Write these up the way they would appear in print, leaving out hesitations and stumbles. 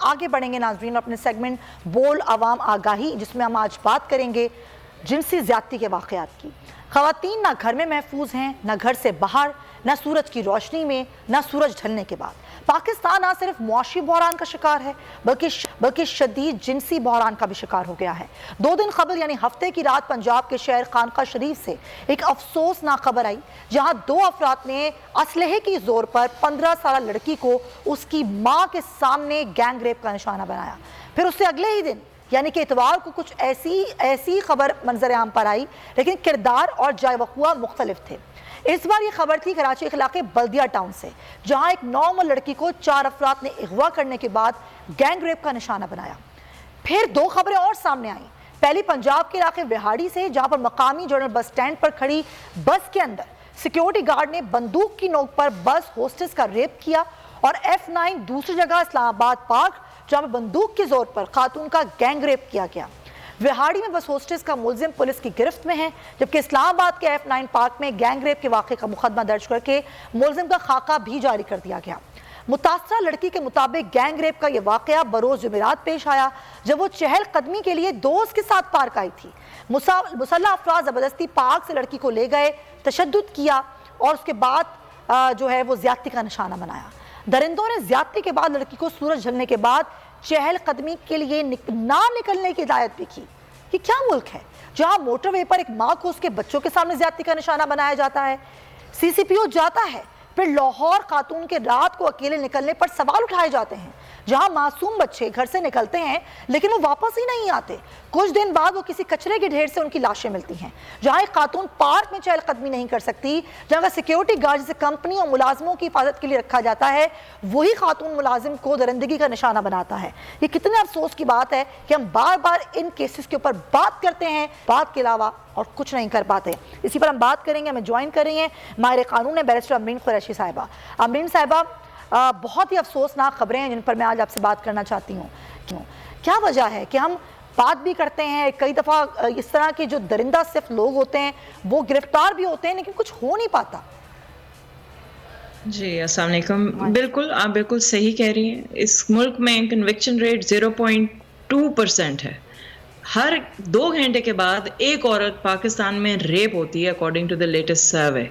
آگے بڑھیں گے ناظرین اپنے سیگمنٹ بولڈ عوام آگاہی، جس میں ہم آج بات کریں گے جنسی زیادتی کے واقعات کی۔ خواتین نہ گھر میں محفوظ ہیں، نہ گھر سے باہر، نہ سورج کی روشنی میں، نہ سورج ڈھلنے کے بعد۔ پاکستان نہ صرف معاشی بحران کا شکار ہے بلکہ شدید جنسی بحران کا بھی شکار ہو گیا ہے۔ 2 دن قبل یعنی ہفتے کی رات پنجاب کے شہر خانقاہ شریف سے ایک افسوسناک خبر آئی، جہاں 2 افراد نے اسلحے کی زور پر 15 سالہ لڑکی کو اس کی ماں کے سامنے گینگ ریپ کا نشانہ بنایا۔ پھر اس سے اگلے ہی دن یعنی کہ اتوار کو کچھ ایسی خبر منظر عام پر آئی، لیکن کردار اور جائے وقوع مختلف تھے۔ اس بار یہ خبر تھی کراچی علاقے بلدیہ ٹاؤن سے، جہاں ایک 9 عمر لڑکی کو 4 افراد نے اغوا کرنے کے بعد گینگ ریپ کا نشانہ بنایا۔ پھر 2 خبریں اور سامنے آئیں۔ پہلی پنجاب کے علاقے وہاڑی سے، جہاں پر مقامی جنرل بس سٹینڈ پر کھڑی بس کے اندر سیکیورٹی گارڈ نے بندوق کی نوک پر بس ہوسٹس کا ریپ کیا، اور F9 دوسری جگہ اسلام آباد پارک، جہاں پر بندوق کے زور پر خاتون کا گینگ ریپ کیا گیا۔ وہاڑی میں بس ہوسٹس کا ملزم پولیس کی گرفت میں ہے، جبکہ اسلام آباد کے F9 پارک میں گینگ ریپ کے واقعے کا مقدمہ درج کر کے ملزم کا خاکہ بھی جاری کر دیا گیا۔ متاثرہ لڑکی کے مطابق گینگ ریپ کا یہ واقعہ بروز جمعرات پیش آیا، جب وہ چہل قدمی کے لیے دوست کے ساتھ پارک آئی تھی۔ مسلح افراد زبردستی پارک سے لڑکی کو لے گئے، تشدد کیا اور اس کے بعد جو ہے وہ زیادتی کا نشانہ بنایا۔ درندوں نے زیادتی کے بعد لڑکی کو سورج ڈھلنے کے بعد چہل قدمی کے لیے نہ نکلنے کی ہدایت بھی کی۔ یہ کیا ملک ہے جہاں موٹر وے پر ایک ماں کو اس کے بچوں کے سامنے زیادتی کا نشانہ بنایا جاتا ہے؟ CCPO جاتا ہے، پھر لاہور خاتون کے رات کو اکیلے نکلنے پر سوال اٹھائے جاتے ہیں، جہاں معصوم بچے گھر سے نکلتے ہیں لیکن وہ واپس ہی نہیں آتے۔ کچھ دن بعد وہ کسی کچرے کے ڈھیر سے ان کی لاشیں ملتی ہیں۔ جہاں ایک خاتون پارک میں چہل قدمی نہیں کر سکتی، جہاں کا سیکیورٹی گارڈ جسے کمپنی اور ملازموں کی حفاظت کے لیے رکھا جاتا ہے، وہی خاتون ملازم کو درندگی کا نشانہ بناتا ہے۔ یہ کتنے افسوس کی بات ہے کہ ہم بار بار ان کیسز کے اوپر بات کرتے ہیں، بات کے علاوہ اور کچھ نہیں کر پاتے۔ اسی پر ہم بات کریں گے، ہمیں جوائن کر رہی ہیں ماہر قانون ہے بیرسٹر امرین قریشی صاحبہ۔ امرین صاحبہ، بہت ہی افسوسناک خبریں ہیں جن پر میں آج آپ سے بات کرنا چاہتی ہوں۔ کیا وجہ ہے کہ ہم بات بھی کرتے ہیں، کئی دفعہ اس طرح کے جو درندہ صرف لوگ ہوتے ہیں وہ گرفتار بھی ہوتے ہیں لیکن کچھ ہو نہیں پاتا؟ جی السلام علیکم۔ بالکل، آپ بالکل صحیح کہہ رہی ہیں۔ اس ملک میں کنوکشن ریٹ 0.2% ہے۔ ہر 2 گھنٹے کے بعد ایک عورت پاکستان میں ریپ ہوتی ہے according to the latest survey.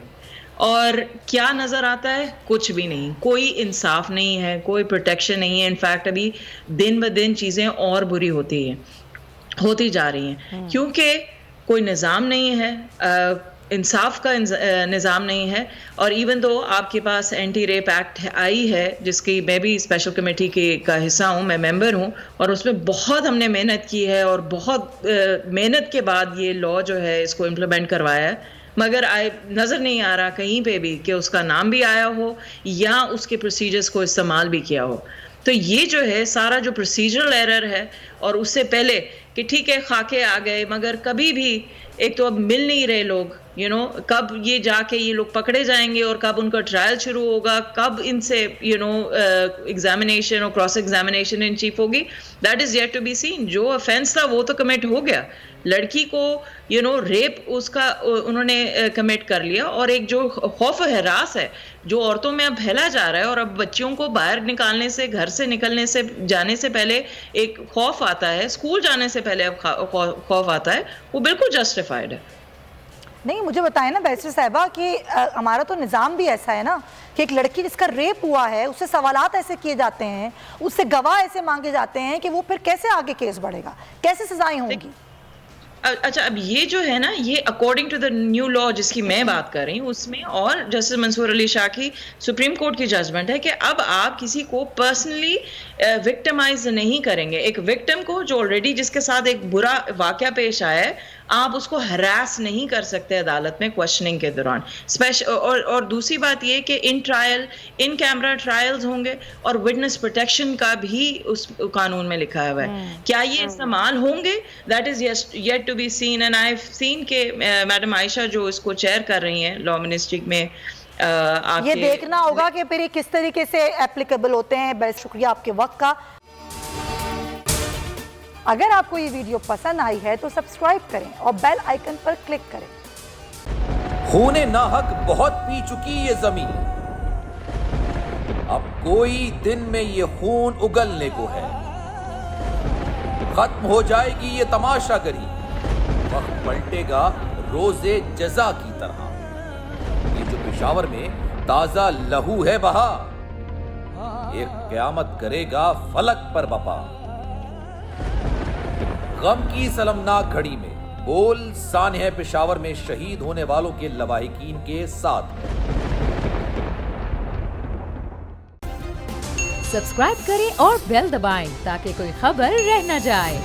اور کیا نظر آتا ہے؟ کچھ بھی نہیں، کوئی انصاف نہیں ہے، کوئی پروٹیکشن نہیں ہے۔ انفیکٹ ابھی دن بہ دن چیزیں اور بری ہوتی جا رہی ہیں، کیونکہ کوئی نظام نہیں ہے، انصاف کا نظام نہیں ہے۔ اور ایون دو آپ کے پاس اینٹی ریپ ایکٹ آئی ہے، جس کی میں بھی اسپیشل کمیٹی کا حصہ ہوں، میں ممبر ہوں، اور اس میں بہت ہم نے محنت کی ہے اور بہت محنت کے بعد یہ لا جو ہے اس کو امپلیمنٹ کروایا ہے، مگر نظر نہیں آ رہا کہیں پہ بھی کہ اس کا نام بھی آیا ہو یا اس کے پروسیجرز کو استعمال بھی کیا ہو۔ تو یہ جو ہے سارا جو پروسیجرل ایرر ہے، اور اس سے پہلے کہ ٹھیک ہے خاکے آ گئے، مگر کبھی بھی ایک تو اب مل نہیں رہے لوگ، کب یہ جا کے یہ لوگ پکڑے جائیں گے اور کب ان کا ٹرائل شروع ہوگا، کب ان سے ایگزامینیشن اور کراس ایگزامینیشن ان چیف ہوگی، that is yet to be seen. جو افینس تھا وہ تو کمٹ ہو گیا، لڑکی کو ریپ اس کا انہوں نے کمٹ کر لیا، اور ایک جو خوف و ہراس ہے جو عورتوں میں اب پھیلا جا رہا ہے، اور اب بچیوں کو باہر نکالنے سے، گھر سے نکلنے سے، جانے سے پہلے ایک خوف آتا ہے، اسکول جانے سے پہلے اب خوف آتا ہے، وہ بالکل جسٹیفائڈ ہے۔ نہیں، مجھے بتائیں نا بیرسٹر صاحبہ کہ ہمارا تو نظام بھی ایسا ہے نا کہ ایک لڑکی جس کا ریپ ہوا ہے اس سے سوالات ایسے کیے جاتے ہیں، اس سے گواہ ایسے مانگے جاتے ہیں کہ وہ پھر کیسے آگے کیس بڑھے گا، کیسے سزائیں ہوں گی؟ اچھا، اب یہ جو ہے نا، یہ according to the new law جس کی میں بات کر رہی ہوں، اس میں اور جسٹس منصور علی شاہ کی سپریم کورٹ کی ججمنٹ ہے کہ اب آپ کسی کو پرسنلی وکٹمائز نہیں کریں گے۔ ایک وکٹم کو جو آلریڈی جس کے ساتھ ایک برا واقعہ پیش آیا ہے، آپ اس کو ہراس نہیں کر سکتے عدالت میں کوشچننگ کے دوران۔ اور دوسری بات یہ کہ ان کیمرہ ٹرائلز ہوں گے، اور وٹنس پروٹیکشن کا بھی اس قانون میں لکھا ہوا ہے۔ کیا یہ استعمال ہوں گے؟ That is yet to be seen, and I have seen کہ میڈم عائشہ جو اس کو چیئر کر رہی ہیں لا منسٹری میں، یہ دیکھنا ہوگا کہ پھر یہ کس طریقے سے اپلیکیبل ہوتے ہیں۔ بہت شکریہ آپ کے وقت کا۔ اگر آپ کو یہ ویڈیو پسند آئی ہے تو سبسکرائب کریں اور بیل آئیکن پر کلک کریں۔ خون ناحق بہت پی چکی یہ زمین، اب کوئی دن میں یہ خون اگلنے کو ہے۔ ختم ہو جائے گی یہ تماشا گری، وقت پلٹے گا روزے جزا کی طرح۔ یہ جو پشاور میں تازہ لہو ہے بہا، ایک قیامت کرے گا فلک پر بپا۔ غم کی سلمناک گھڑی میں بول سانحہ پشاور میں شہید ہونے والوں کے لواحقین کے ساتھ۔ سبسکرائب کریں اور بیل دبائیں تاکہ کوئی خبر رہ نہ جائے۔